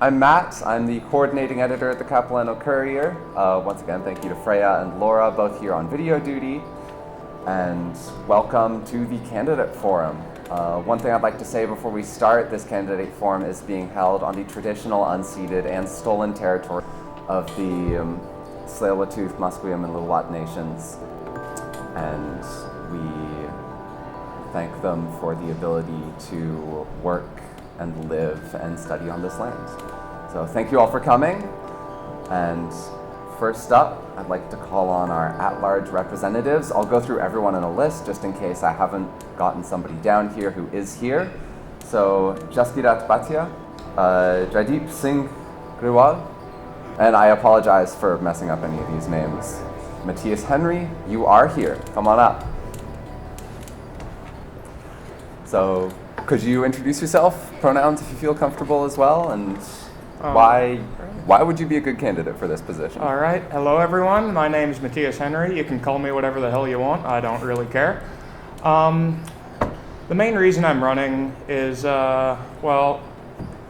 I'm Matt. I'm the coordinating editor at the Capilano Courier. Once again, thank you to Freya and Laura, both here on video duty. And welcome to the Candidate Forum. One thing I'd like to say before we start, this Candidate Forum is being held on the traditional, unceded, and stolen territory of the Tsleil-Waututh, Musqueam, and Lil'wat nations. And we thank them for the ability to work and live and study on this land. So thank you all for coming. And first up, I'd like to call on our at-large representatives. I'll go through everyone in a list just in case I haven't gotten somebody down here who is here. So Jaskirat Bhatia, Jaideep Singh Grewal, and I apologize for messing up any of these names. Mattias Henry, you are here. Come on up. So could you introduce yourself, pronouns if you feel comfortable as well, and why would you be a good candidate for this position? All right. Hello, everyone. My name is Mattias Henry. You can call me whatever the hell you want. I don't really care. The main reason I'm running is, well,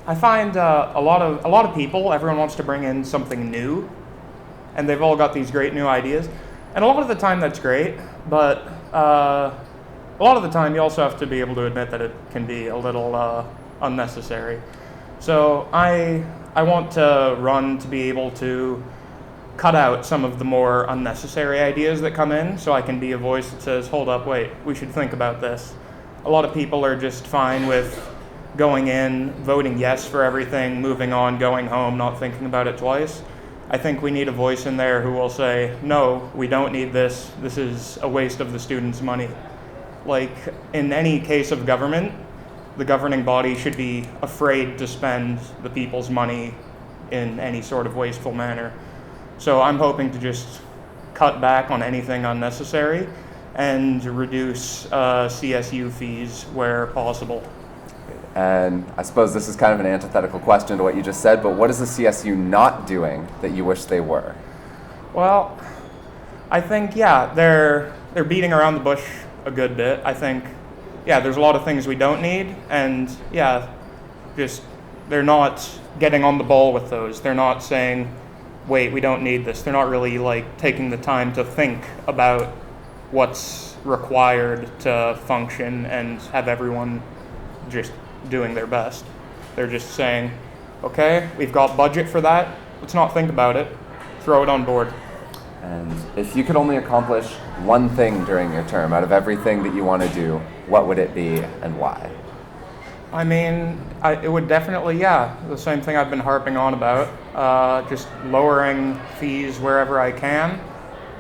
I find a lot of people, everyone wants to bring in something new, and they've all got these great new ideas. And a lot of the time that's great, but a lot of the time you also have to be able to admit that it can be a little unnecessary. So I want to run to be able to cut out some of the more unnecessary ideas that come in, so I can be a voice that says, hold up, wait, we should think about this. A lot of people are just fine with going in, voting yes for everything, moving on, going home, not thinking about it twice. I think we need a voice in there who will say, no, we don't need this. This is a waste of the students' money. Like, in any case of government, the governing body should be afraid to spend the people's money in any sort of wasteful manner. So I'm hoping to just cut back on anything unnecessary and reduce CSU fees where possible. And I suppose this is kind of an antithetical question to what you just said, but what is the CSU not doing that you wish they were? Well, I think, yeah, they're beating around the bush a good bit. I think, yeah, there's a lot of things we don't need, and yeah, just they're not getting on the ball with those. They're not saying, wait, we don't need this. They're not really like taking the time to think about what's required to function and have everyone just doing their best. They're just saying, okay, we've got budget for that. Let's not think about it. Throw it on board. And if you could only accomplish one thing during your term out of everything that you want to do, what would it be and why? I mean, it would definitely, yeah, the same thing I've been harping on about, just lowering fees wherever I can,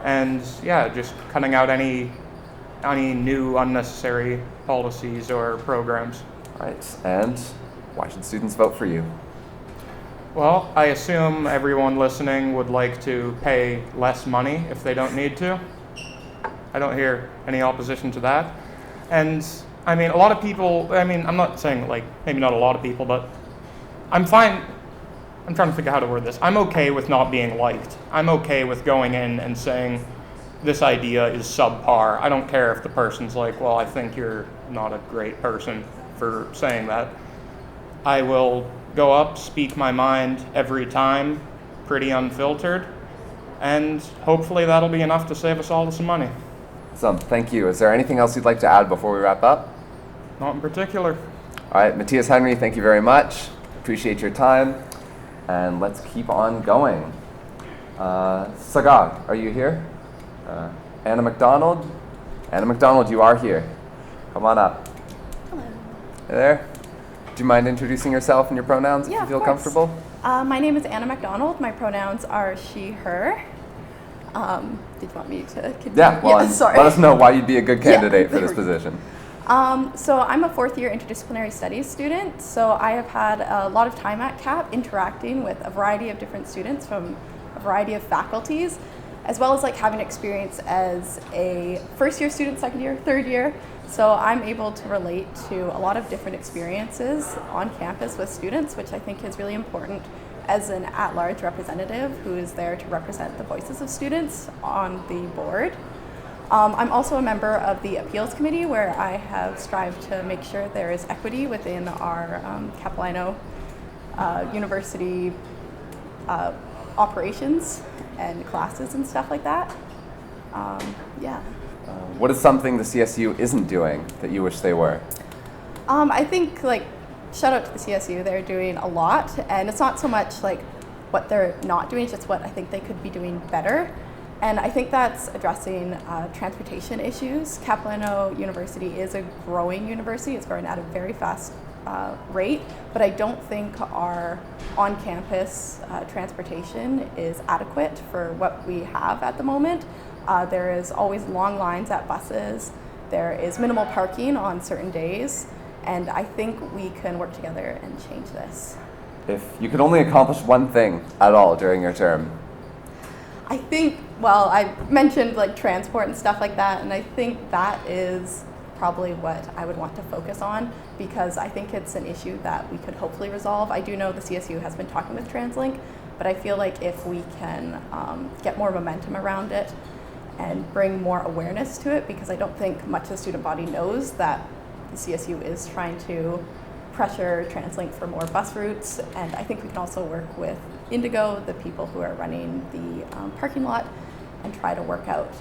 and yeah, just cutting out any new unnecessary policies or programs. Right, and why should students vote for you? Well, I assume everyone listening would like to pay less money if they don't need to. I don't hear any opposition to that. And I mean, a lot of people, I mean, I'm not saying like, maybe not a lot of people, but I'm fine. I'm trying to think of how to word this. I'm okay with not being liked. I'm okay with going in and saying, this idea is subpar. I don't care if the person's like, well, I think you're not a great person for saying that. I will go up, speak my mind every time, pretty unfiltered, and hopefully that'll be enough to save us all some money. So, thank you. Is there anything else you'd like to add before we wrap up? Not in particular. All right, Mattias Henry, thank you very much. Appreciate your time, and let's keep on going. Sagag, are you here? Anna Macdonald? Anna Macdonald, you are here. Come on up. Hello. Hey there. Do you mind introducing yourself and your pronouns if you feel comfortable? My name is Anna Macdonald. My pronouns are she, her. Did you want me to continue? Yeah, well, sorry. Let us know why you'd be a good candidate for this position. So I'm a fourth year interdisciplinary studies student. So I have had a lot of time at CAP interacting with a variety of different students from a variety of faculties, as well as like having experience as a first year student, second year, third year. So I'm able to relate to a lot of different experiences on campus with students, which I think is really important as an at-large representative who is there to represent the voices of students on the board. I'm also a member of the appeals committee, where I have strived to make sure there is equity within our Capilano university operations and classes and stuff like that. Yeah. What is something the CSU isn't doing that you wish they were? I think, like, shout out to the CSU, they're doing a lot, and it's not so much like what they're not doing, it's just what I think they could be doing better. And I think that's addressing transportation issues. Capilano University is a growing university, it's growing at a very fast rate, but I don't think our on-campus transportation is adequate for what we have at the moment. There is always long lines at buses, there is minimal parking on certain days, and I think we can work together and change this. If you could only accomplish one thing at all during your term? I think, well, I mentioned like transport and stuff like that, and I think that is probably what I would want to focus on, because I think it's an issue that we could hopefully resolve. I do know the CSU has been talking with TransLink, but I feel like if we can get more momentum around it and bring more awareness to it, because I don't think much of the student body knows that the CSU is trying to pressure TransLink for more bus routes, and I think we can also work with Indigo, the people who are running the parking lot, and try to work out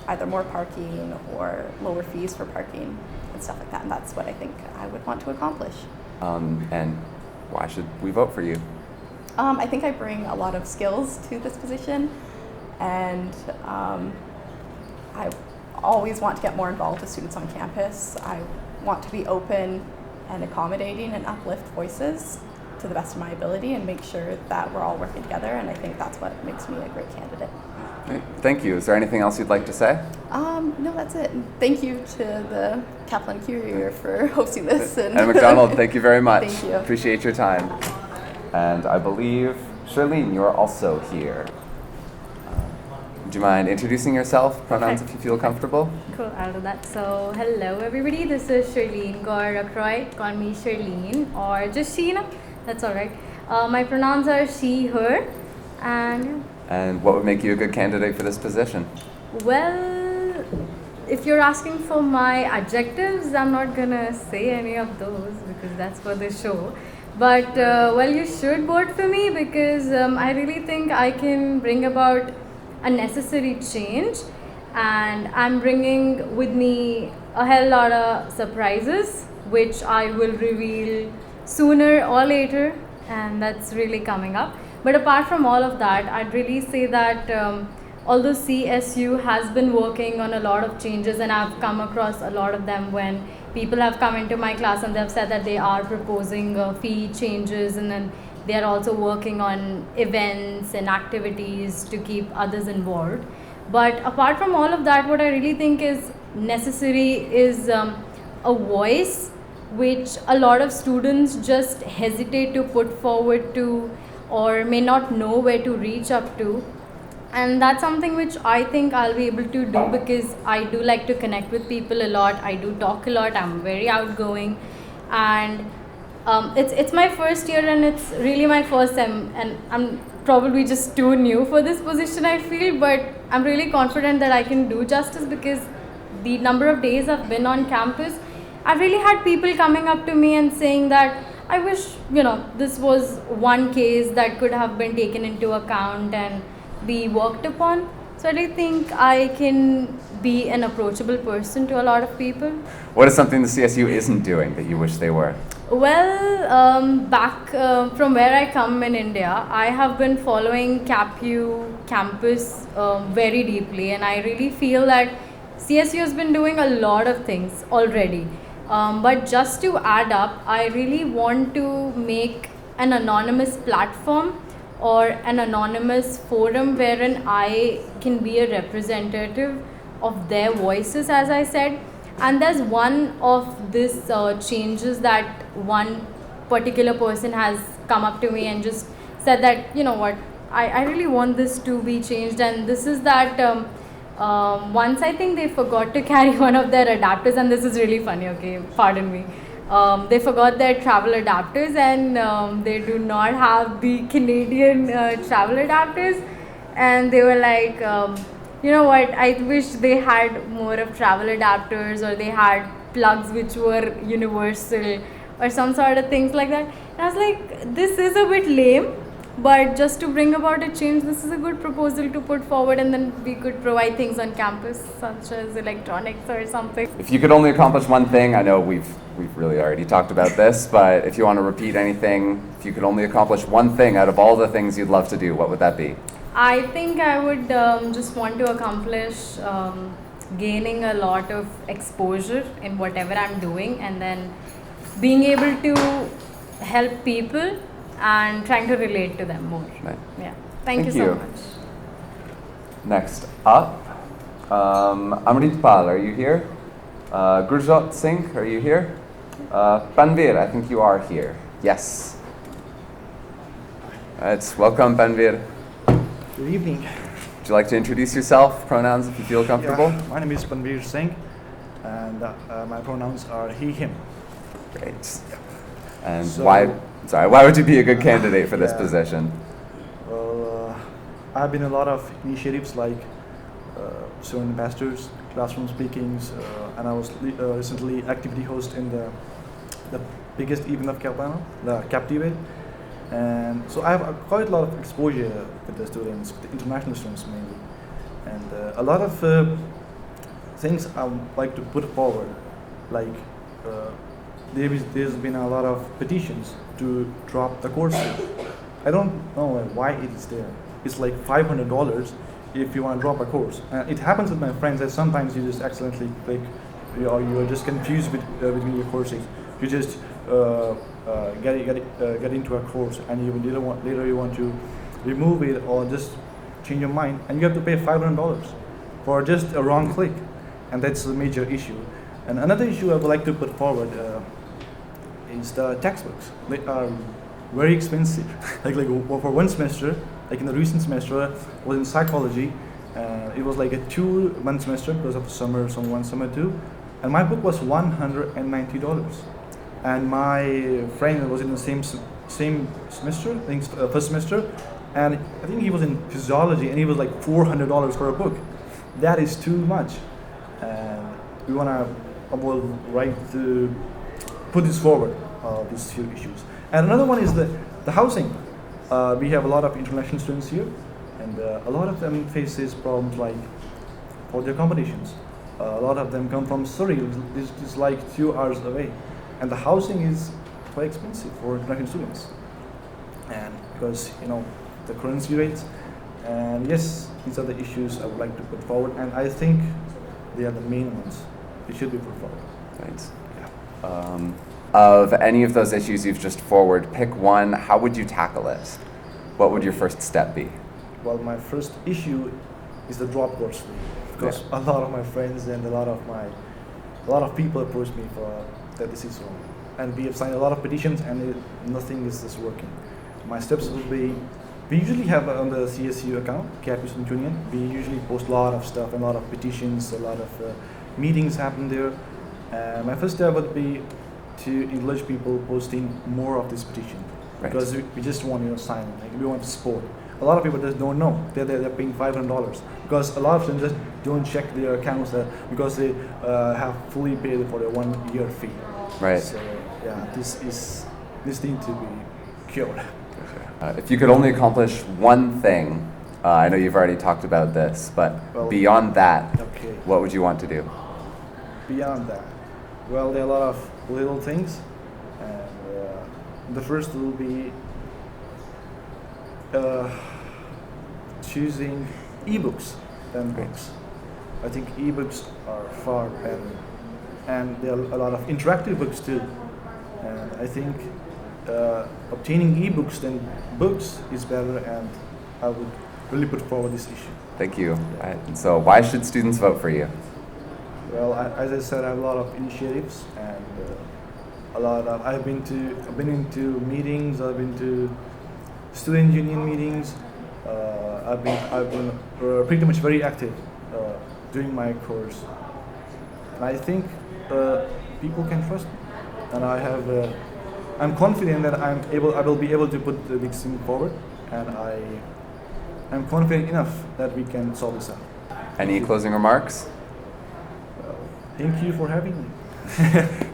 either more parking or lower fees for parking and stuff like that, and that's what I think I would want to accomplish. And why should we vote for you? I think I bring a lot of skills to this position, and I always want to get more involved with students on campus. I want to be open and accommodating and uplift voices to the best of my ability and make sure that we're all working together, and I think that's what makes me a great candidate. Great. Thank you. Is there anything else you'd like to say? No, that's it. Thank you to the Capilano Courier for hosting this. And Macdonald, thank you very much. Thank you. Appreciate your time. And I believe, Shirleen, you're also here. Do you mind introducing yourself, pronouns if you feel comfortable? Cool, I'll do that. So, hello everybody, this is Shirleen Rakhroy. Call me Shirleen or just Sheena, that's alright. My pronouns are she, her, and... And what would make you a good candidate for this position? Well, if you're asking for my adjectives, I'm not gonna say any of those because that's for the show. But, well, you should vote for me because I really think I can bring about a necessary change, and I'm bringing with me a hell lot of surprises which I will reveal sooner or later, and that's really coming up. But apart from all of that, I'd really say that although CSU has been working on a lot of changes, and I've come across a lot of them when people have come into my class and they've said that they are proposing fee changes, and then they are also working on events and activities to keep others involved. But apart from all of that, what I really think is necessary is a voice which a lot of students just hesitate to put forward to, or may not know where to reach up to. And that's something which I think I'll be able to do because I do like to connect with people a lot. I do talk a lot. I'm very outgoing, and it's my first year, and it's really my first time, and I'm probably just too new for this position, I feel, but I'm really confident that I can do justice because the number of days I've been on campus, I've really had people coming up to me and saying that I wish, this was one case that could have been taken into account and be worked upon. So I really think I can be an approachable person to a lot of people. What is something the CSU isn't doing that you wish they were? Well, back from where I come in India, I have been following CapU campus very deeply, and I really feel that CSU has been doing a lot of things already. But just to add up, I really want to make an anonymous platform or an anonymous forum wherein I can be a representative of their voices, as I said. And there's one of these changes that one particular person has come up to me and just said that, I really want this to be changed. And this is that once I think they forgot to carry one of their adapters, and this is really funny, okay, pardon me. They forgot their travel adapters, and they do not have the Canadian travel adapters, and they were like, you know what, I wish they had more of travel adapters, or they had plugs which were universal, or some sort of things like that. And I was like, this is a bit lame, but just to bring about a change, this is a good proposal to put forward, and then we could provide things on campus such as electronics or something. If you could only accomplish one thing, I know we've really already talked about this, but if you want to repeat anything, if you could only accomplish one thing out of all the things you'd love to do, what would that be? I think I would just want to accomplish gaining a lot of exposure in whatever I'm doing, and then being able to help people and trying to relate to them more. Right. Yeah. Thank you so much. Next up, Amritpal, are you here? Gurjot Singh, are you here? Panveer, I think you are here. Yes. Welcome, Panveer. Good evening. Would you like to introduce yourself, pronouns if you feel comfortable? Yeah, my name is Panveer Singh, and my pronouns are he, him. Great. And why would you be a good candidate for this position? Well, I've been in a lot of initiatives like student ambassadors, classroom speakings, and I was recently activity host in the biggest event of Calpano, the Captivate. And so I have quite a lot of exposure with the students, the international students mainly. And a lot of things I would like to put forward, like there's been a lot of petitions to drop the course fee. I don't know why it is there. It's like $500 if you want to drop a course. It happens with my friends that sometimes you just accidentally click, or you are just confused between your courses. You just get into a course, and you later you want to remove it or just change your mind, and you have to pay $500 for just a wrong click, and that's a major issue. And another issue I would like to put forward is the textbooks. They are very expensive. like for one semester, like in the recent semester, was in psychology. It was like a 2-month semester because of summer 1, summer 2, and my book was $190. And my friend was in the same semester, I think first semester, and I think he was in physiology, and he was like $400 for a book. That is too much, and we want to put this forward, these few issues. And another one is the housing. We have a lot of international students here, and a lot of them faces problems like for their accommodations. A lot of them come from Surrey, which is like 2 hours away. And the housing is quite expensive for international students, and because the currency rates. And yes, these are the issues I would like to put forward, and I think they are the main ones. It should be put forward. Thanks. Yeah. Of any of those issues you've just forward, pick one. How would you tackle it? What would your first step be? Well, my first issue is the drop course fee, because a lot of my friends and a lot of people approach me for that this is wrong, and we have signed a lot of petitions, and nothing is just working. My steps would be, we usually have on the CSU account, Campus Student Union, we usually post a lot of stuff, a lot of petitions, a lot of meetings happen there. My first step would be to encourage people posting more of this petition, because we just want sign, like we want to support. A lot of people just don't know they're paying $500, because a lot of them just don't check their accounts because they have fully paid for their 1 year fee. Right. So yeah, this needs to be cured. If you could only accomplish one thing, I know you've already talked about this, but beyond that, what would you want to do? Beyond that, well, there are a lot of little things, and the first will be choosing ebooks than books. I think ebooks are far better, and there are a lot of interactive books too. And I think obtaining ebooks than books is better, and I would really put forward this issue. Thank you. And so, why should students vote for you? Well, as I said, I have a lot of initiatives, and I've been into meetings. I've been to student union meetings. I've been pretty much very active during my course, and I think people can trust me, and I'm confident that I will be able to put this thing forward, and I'm confident enough that we can solve this out. Any closing remarks? Thank you for having me.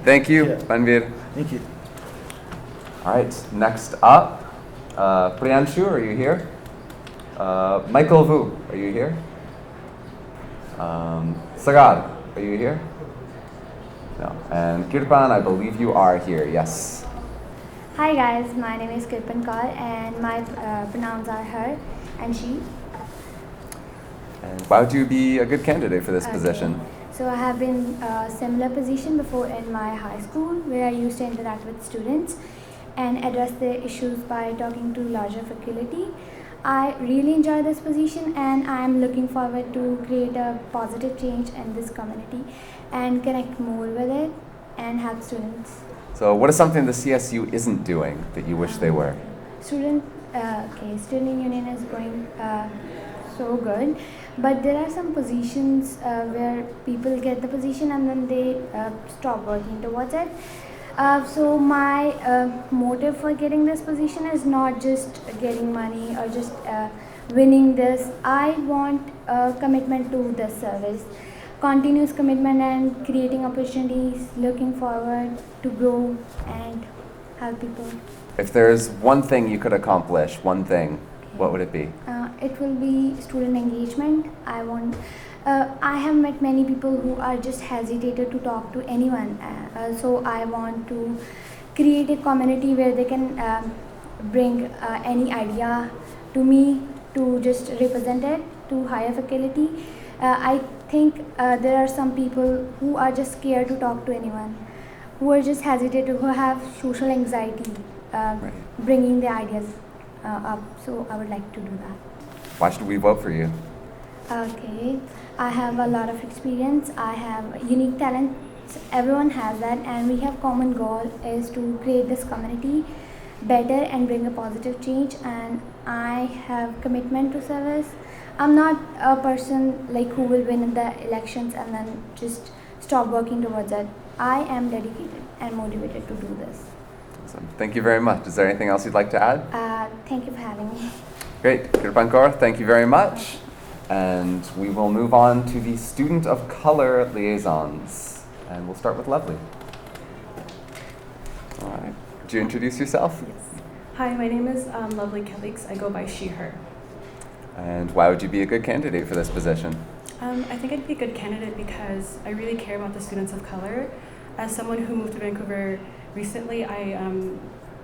Thank you, Yeah. Panveer. Thank you. All right, next up, Priyanshu, are you here? Michael Vu, are you here? Sagar, are you here? No. And Kirpan, I believe you are here, yes. Hi guys, my name is Kirpan Kaur and my pronouns are her and she. And why would you be a good candidate for this position? So I have been a similar position before in my high school where I used to interact with students and address their issues by talking to larger faculty. I really enjoy this position and I am looking forward to create a positive change in this community and connect more with it and help students. So what is something the CSU isn't doing that you wish they were? Student union is going so good, but there are some positions where people get the position and then they stop working towards it. So my motive for getting this position is not just getting money or just winning this. I want a commitment to this service, continuous commitment and creating opportunities, looking forward to grow and help people. If there's one thing you could accomplish, one thing, what would it be? It will be student engagement. I have met many people who are just hesitated to talk to anyone. So I want to create a community where they can bring any idea to me to just represent it to higher faculty. I think there are some people who are just scared to talk to anyone, who are just hesitated, who have social anxiety, bringing the ideas up. So I would like to do that. Why should we vote for you? Okay, I have a lot of experience. I have unique talents. Everyone has that, and we have common goal is to create this community better and bring a positive change. And I have commitment to service. I'm not a person like who will win in the elections and then just stop working towards it. I am dedicated and motivated to do this. Awesome. Thank you very much. Is there anything else you'd like to add? Thank you for having me. Great. Kirpan Kaur, thank you very much. And we will move on to the Student of Color liaisons. And we'll start with Lovely. All right. Could you introduce yourself? Yes. Hi, my name is Lovely Calixte. I go by she, her. And why would you be a good candidate for this position? I think I'd be a good candidate because I really care about the students of color. As someone who moved to Vancouver recently, I've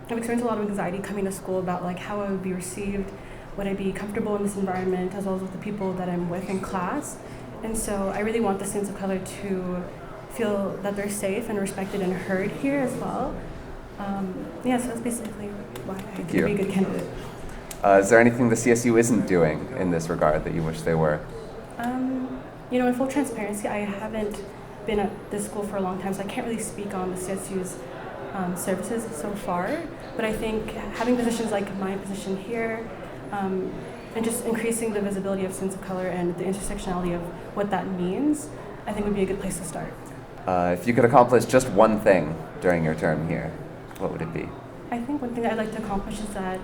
experienced a lot of anxiety coming to school about like how I would be received, would I be comfortable in this environment, as well as with the people that I'm with in class. And so I really want the students of color to feel that they're safe and respected and heard here as well. So that's basically why I think I'd be a good candidate. Is there anything the CSU isn't doing in this regard that you wish they were? In full transparency, I haven't been at this school for a long time, so I can't really speak on the CSU's services so far. But I think having positions like my position here, and just increasing the visibility of students of color and the intersectionality of what that means, I think would be a good place to start. If you could accomplish just one thing during your term here, what would it be? I think one thing that I'd like to accomplish is that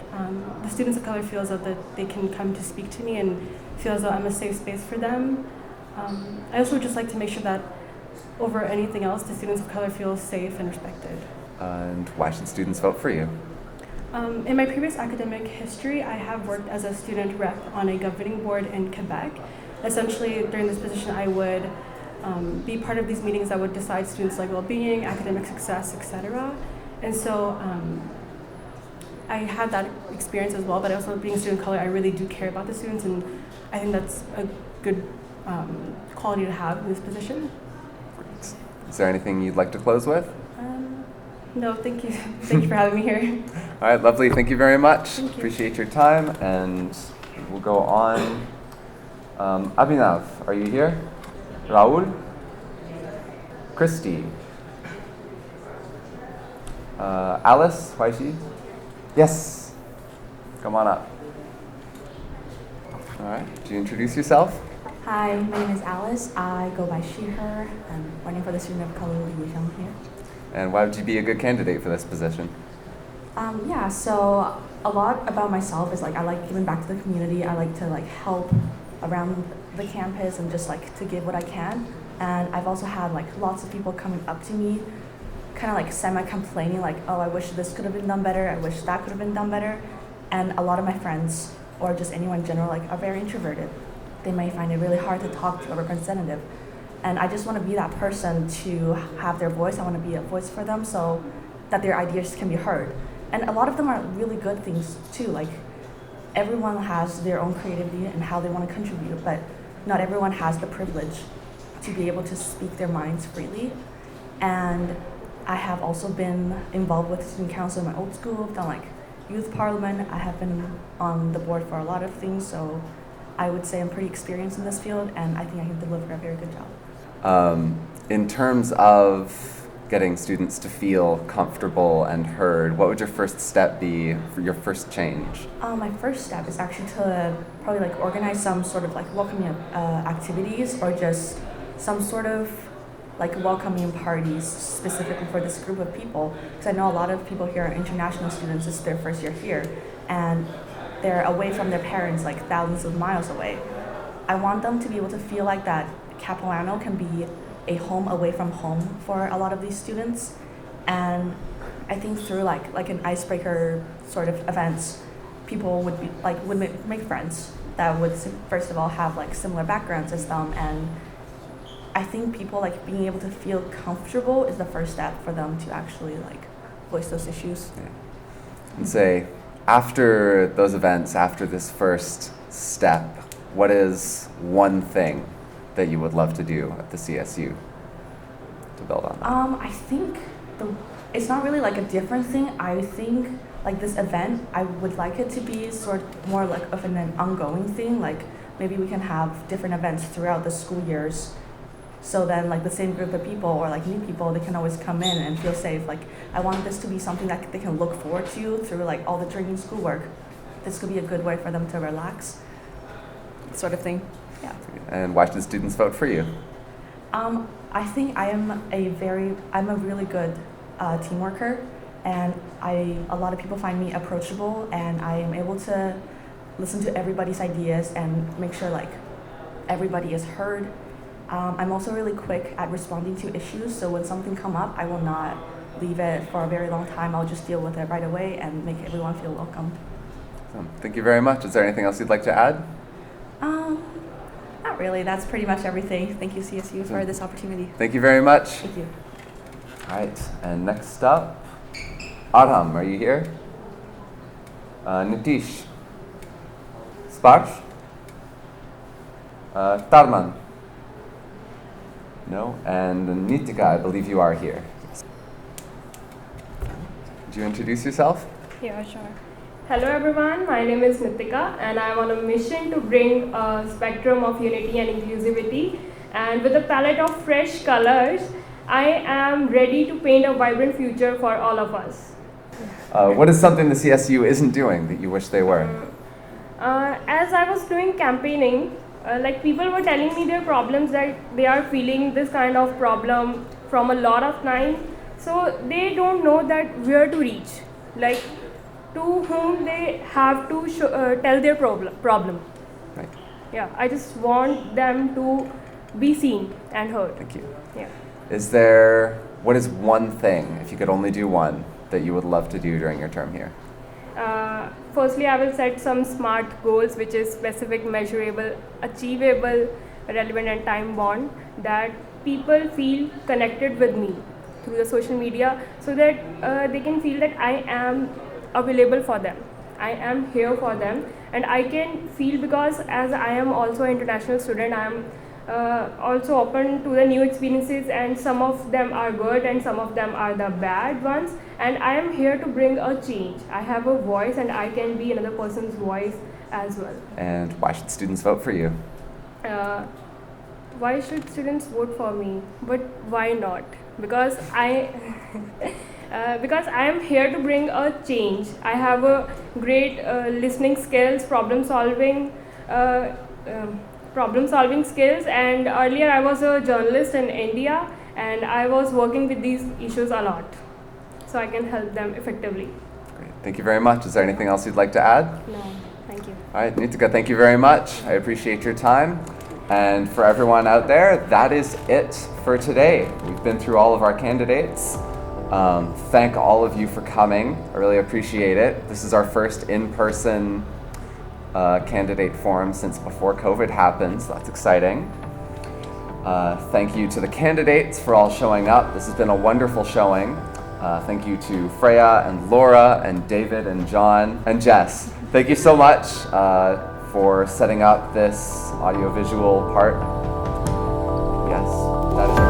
the students of color feel as though that they can come to speak to me and feel as though I'm a safe space for them. I also would just like to make sure that over anything else, the students of color feel safe and respected. And why should students vote for you? In my previous academic history, I have worked as a student rep on a governing board in Quebec. Essentially, during this position, I would be part of these meetings that would decide students' like well-being, academic success, etc. And so I had that experience as well, but also being a student of color, I really do care about the students, and I think that's a good quality to have in this position. Is there anything you'd like to close with? No, thank you. Thank you for having me here. All right, Lovely. Thank you very much. Thank you. Appreciate your time, and we'll go on. Abhinav, are you here? Rahul? Christy? Alice? Huaixi? Yes. Come on up. All right. Do you introduce yourself? Hi, my name is Alice. I go by she, her. I'm running for the Student of Color Liaison here. And why would you be a good candidate for this position? So a lot about myself is like I like giving back to the community. I like to like help around the campus and just like to give what I can. And I've also had like lots of people coming up to me kind of like semi-complaining, like, oh, I wish this could have been done better, I wish that could have been done better. And a lot of my friends, or just anyone in general, like, are very introverted. They may find it really hard to talk to a representative. And I just want to be that person to have their voice. I want to be a voice for them so that their ideas can be heard. And a lot of them are really good things too. Like, everyone has their own creativity and how they want to contribute, but not everyone has the privilege to be able to speak their minds freely. And I have also been involved with student council in my old school. I've done like youth parliament. I have been on the board for a lot of things, so I would say I'm pretty experienced in this field, and I think I can deliver a very good job. In terms of getting students to feel comfortable and heard, what would your first step be for your first change? My first step is actually to probably like organize some sort of like welcoming activities, or just some sort of like welcoming parties specifically for this group of people. Because I know a lot of people here are international students, it's their first year here, and they're away from their parents, like thousands of miles away. I want them to be able to feel like that Capilano can be a home away from home for a lot of these students. And I think through like an icebreaker sort of events, people would be like would make friends that would first of all have like similar backgrounds as them. And I think people like being able to feel comfortable is the first step for them to actually like voice those issues. Yeah. And say, after those events, after this first step, what is one thing that you would love to do at the CSU to build on that? I think it's not really like a different thing. I think like this event, I would like it to be sort of more like of an ongoing thing. Like maybe we can have different events throughout the school years. So then like the same group of people or like new people, they can always come in and feel safe. Like I want this to be something that they can look forward to through like all the drinking schoolwork. This could be a good way for them to relax, sort of thing. Yeah. And why should students vote for you? I think I'm a really good team worker, and a lot of people find me approachable, and I am able to listen to everybody's ideas and make sure like everybody is heard. I'm also really quick at responding to issues, so when something come up, I will not leave it for a very long time. I'll just deal with it right away and make everyone feel welcome. Thank you very much. Is there anything else you'd like to add? Not really. That's pretty much everything. Thank you, CSU, for this opportunity. Thank you very much. Thank you. All right, and next up, Arham, are you here? Nitish? Sparsh? Tarman? No, and Nitika, I believe you are here. Could you introduce yourself? Yeah, sure. Hello everyone, my name is Nitika and I'm on a mission to bring a spectrum of unity and inclusivity, and with a palette of fresh colors, I am ready to paint a vibrant future for all of us. What is something the CSU isn't doing that you wish they were? As I was doing campaigning, like people were telling me their problems, that they are feeling this kind of problem from a lot of time, so they don't know that where to reach, like to whom they have to tell their problem. Right. Yeah, I just want them to be seen and heard. Thank you. Yeah. What is one thing, if you could only do one, that you would love to do during your term here? Firstly, I will set some SMART goals, which is specific, measurable, achievable, relevant and time-bound, that people feel connected with me through the social media, so that they can feel that I am available for them. I am here for them, and I can feel, because as I am also an international student, I am also open to the new experiences, and some of them are good and some of them are the bad ones, and I am here to bring a change. I have a voice and I can be another person's voice as well. And why should students vote for you? Why should students vote for me? But why not? Because I am here to bring a change. I have a great listening skills, problem solving skills, and earlier I was a journalist in India and I was working with these issues a lot, so I can help them effectively. Great. Thank you very much. Is there anything else you'd like to add? No, thank you. All right, Nitika, thank you very much. I appreciate your time. And for everyone out there, that is it for today. We've been through all of our candidates. Thank all of you for coming. I really appreciate it. This is our first in-person candidate forum since before COVID happened, so that's exciting. Thank you to the candidates for all showing up. This has been a wonderful showing. Thank you to Freya and Laura and David and John and Jess. Thank you so much for setting up this audiovisual part. Yes, that is